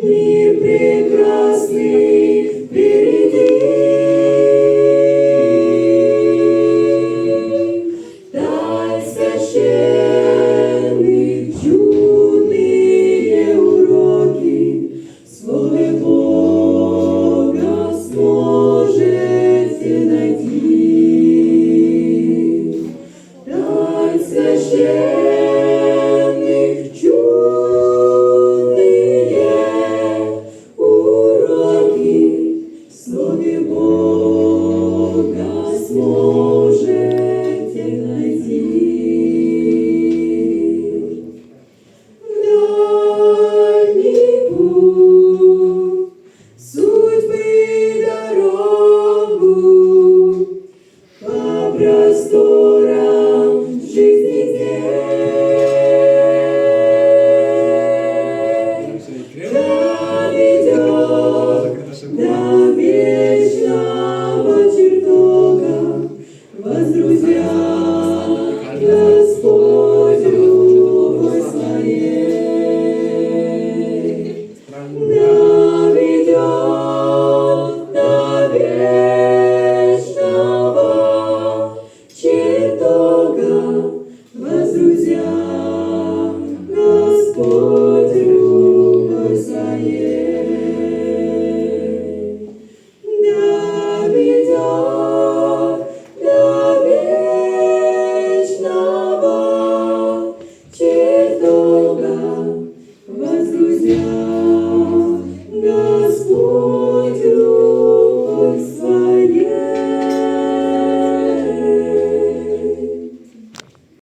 Мир прекрасный впереди. Дай священных чудные уроки, в Слове Бога сможете найти. Дай священных чудные уроки, в Слове Бога сможете найти. Дальний путь, судьбы дорогу, по просторам жизни здесь. Проведет